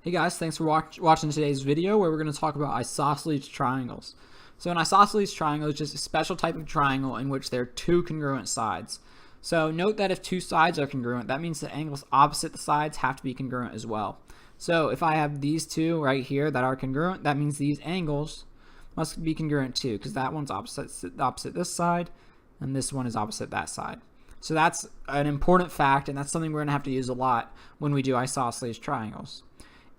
Hey guys, thanks for watching today's video where we're going to talk about isosceles triangles. So an isosceles triangle is just a special type of triangle in which there are two congruent sides. So note that if two sides are congruent, that means the angles opposite the sides have to be congruent as well. So if I have these two right here that are congruent, that means these angles must be congruent too, because that one's opposite this side and this one is opposite that side. So that's an important fact, and that's something we're going to have to use a lot when we do isosceles triangles.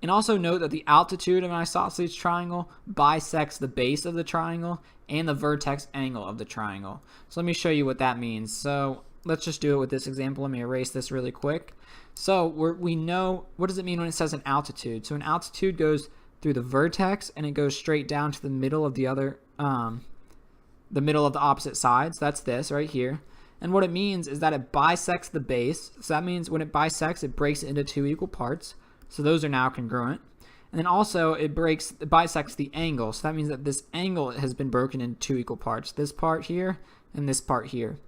And also note that the altitude of an isosceles triangle bisects the base of the triangle and the vertex angle of the triangle. So let me show you what that means. So let's just do it with this example. Let me erase this really quick. So we know, what does it mean when it says an altitude? So an altitude goes through the vertex and it goes straight down to the middle of the other, the middle of the opposite sides. That's this right here. And what it means is that it bisects the base. So that means when it bisects, it breaks it into two equal parts. So those are now congruent. And then also it bisects the angle. So that means that this angle has been broken into two equal parts. This part here and this part here.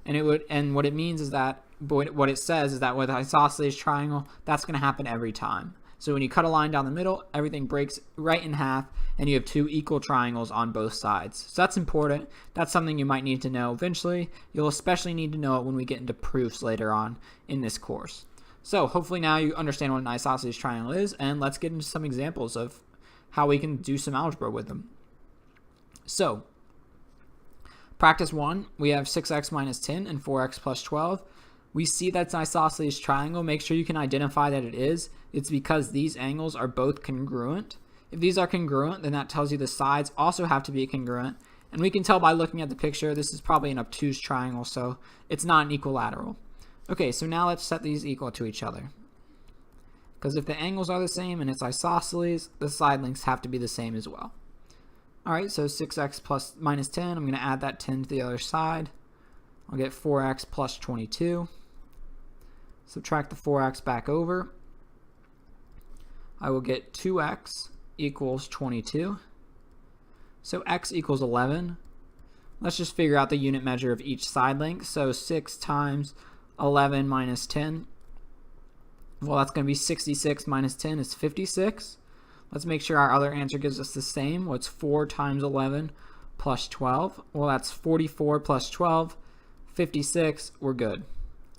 And what it means is that, what it says is that with an isosceles triangle, that's going to happen every time. So when you cut a line down the middle, everything breaks right in half and you have two equal triangles on both sides. So that's important. That's something you might need to know eventually. You'll especially need to know it when we get into proofs later on in this course. So hopefully now you understand what an isosceles triangle is, and let's get into some examples of how we can do some algebra with them. So practice 1, we have 6x minus 10 and 4x plus 12. We see that's an isosceles triangle. Make sure you can identify that it is. It's because these angles are both congruent. If these are congruent, then that tells you the sides also have to be congruent. And we can tell by looking at the picture, this is probably an obtuse triangle, so it's not an equilateral. Okay, so now let's set these equal to each other. Because if the angles are the same and it's isosceles, the side lengths have to be the same as well. Alright, so 6x minus 10, I'm going to add that 10 to the other side. I'll get 4x plus 22. Subtract the 4x back over. I will get 2x equals 22. So x equals 11. Let's just figure out the unit measure of each side length. So 6 times 11 minus 10. Well, that's going to be 66 minus 10 is 56. Let's make sure our other answer gives us the same. What's 4 times 11 plus 12? Well, that's 44 plus 12, 56. We're good.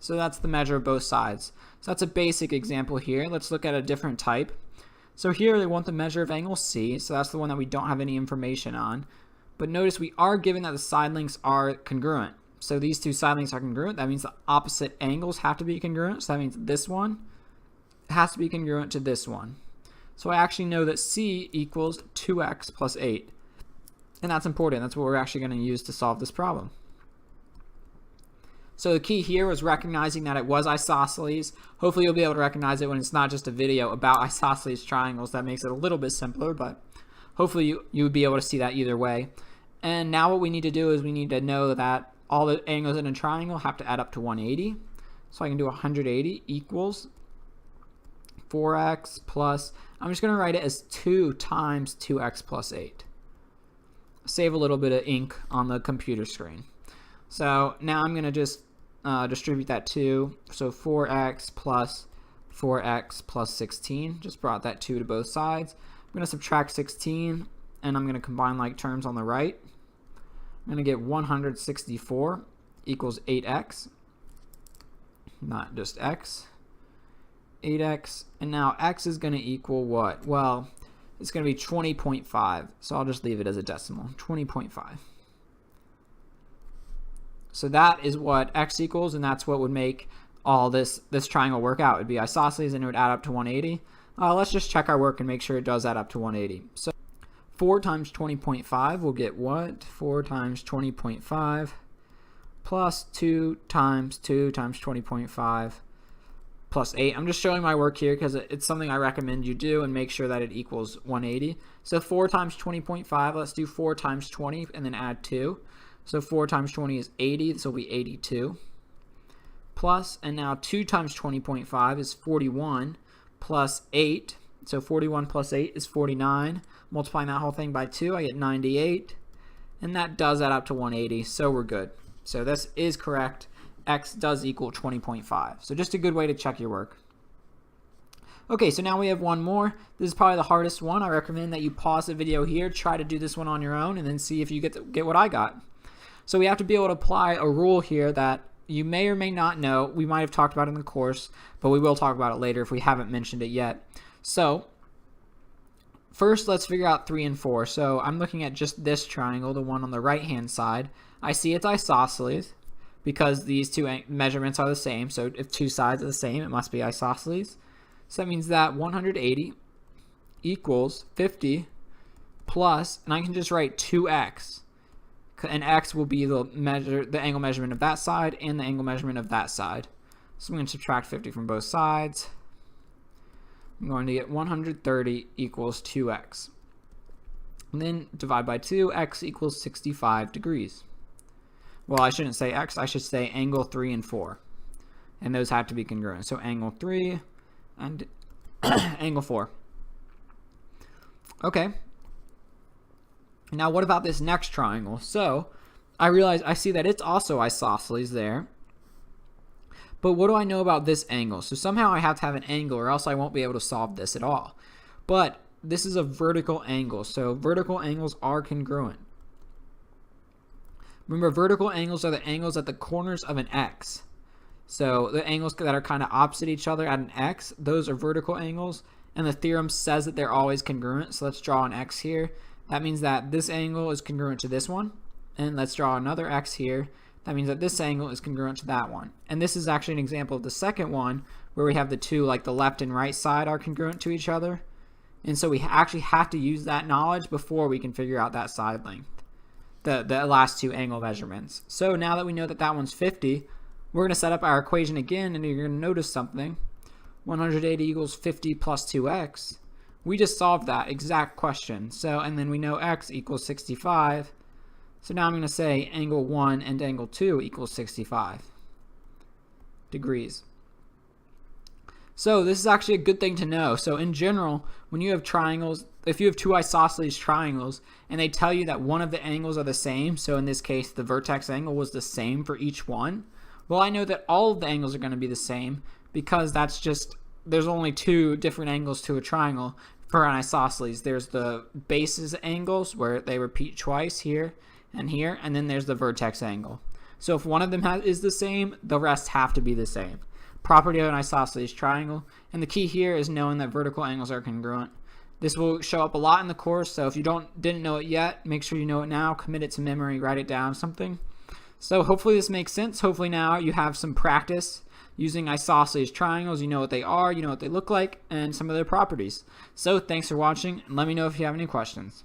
So that's the measure of both sides. So that's a basic example here. Let's look at a different type. So here they want the measure of angle C. So that's the one that we don't have any information on. But notice we are given that the side lengths are congruent. So these two side lengths are congruent. That means the opposite angles have to be congruent. So that means this one has to be congruent to this one. So I actually know that C equals 2x plus 8. And that's important. That's what we're actually going to use to solve this problem. So the key here was recognizing that it was isosceles. Hopefully you'll be able to recognize it when it's not just a video about isosceles triangles. That makes it a little bit simpler, but hopefully you would be able to see that either way. And now what we need to do is we need to know that all the angles in a triangle have to add up to 180. So I can do 180 equals 4x plus, I'm just going to write it as 2 times 2x plus 8. Save a little bit of ink on the computer screen. So now I'm going to just distribute that 2. So 4x plus 16. Just brought that 2 to both sides. I'm going to subtract 16, and I'm going to combine like terms on the right. I'm going to get 164 equals 8x, not just x, 8x, and now x is going to equal what? Well, it's going to be 20.5, so I'll just leave it as a decimal, 20.5. So that is what x equals, and that's what would make all this triangle work out. It would be isosceles, and it would add up to 180. Let's just check our work and make sure it does add up to 180. So 4 times 20.5 will get what? 4 times 20.5 plus 2 times 20.5 plus 8. I'm just showing my work here because it's something I recommend you do and make sure that it equals 180. So 4 times 20.5, let's do 4 times 20 and then add 2. So 4 times 20 is 80, this will be 82. Plus, and now 2 times 20.5 is 41 plus 8. So 41 plus 8 is 49. Multiplying that whole thing by 2, I get 98. And that does add up to 180, so we're good. So this is correct. X does equal 20.5. So just a good way to check your work. Okay, so now we have one more. This is probably the hardest one. I recommend that you pause the video here, try to do this one on your own, and then see if you get what I got. So we have to be able to apply a rule here that you may or may not know. We might have talked about it in the course, but we will talk about it later if we haven't mentioned it yet. So first, let's figure out 3 and 4. So I'm looking at just this triangle, the one on the right-hand side. I see it's isosceles because these two measurements are the same. So if two sides are the same, it must be isosceles. So that means that 180 equals 50 plus, and I can just write 2x. And x will be the angle measurement of that side and the angle measurement of that side. So I'm going to subtract 50 from both sides. I'm going to get 130 equals 2x. And then divide by 2, x equals 65 degrees. Well, I shouldn't say x, I should say angle 3 and 4. And those have to be congruent. So angle 3 and angle 4. Okay. Now what about this next triangle? So I see that it's also isosceles there. But what do I know about this angle? So somehow I have to have an angle or else I won't be able to solve this at all. But this is a vertical angle. So vertical angles are congruent. Remember, vertical angles are the angles at the corners of an X. So the angles that are kind of opposite each other at an X, those are vertical angles. And the theorem says that they're always congruent. So let's draw an X here. That means that this angle is congruent to this one. And let's draw another X here. That means that this angle is congruent to that one. And this is actually an example of the second one where we have the two, like the left and right side are congruent to each other. And so we actually have to use that knowledge before we can figure out that side length, the last two angle measurements. So now that we know that that one's 50, we're going to set up our equation again, and you're going to notice something. 180 equals 50 plus 2x. We just solved that exact question. So, and then we know x equals 65. So now I'm going to say angle 1 and angle 2 equals 65 degrees. So this is actually a good thing to know. So in general, when you have triangles, if you have two isosceles triangles and they tell you that one of the angles are the same, so in this case the vertex angle was the same for each one, well, I know that all of the angles are going to be the same because that's just, there's only two different angles to a triangle for an isosceles. There's the basis angles where they repeat twice here, and then there's the vertex angle. So if one of them is the same, the rest have to be the same. Property of an isosceles triangle. And the key here is knowing that vertical angles are congruent. This will show up a lot in the course, so if you didn't know it yet, make sure you know it now, commit it to memory, write it down, something. So hopefully this makes sense. Hopefully now you have some practice using isosceles triangles. You know what they are, you know what they look like, and some of their properties. So thanks for watching, and let me know if you have any questions.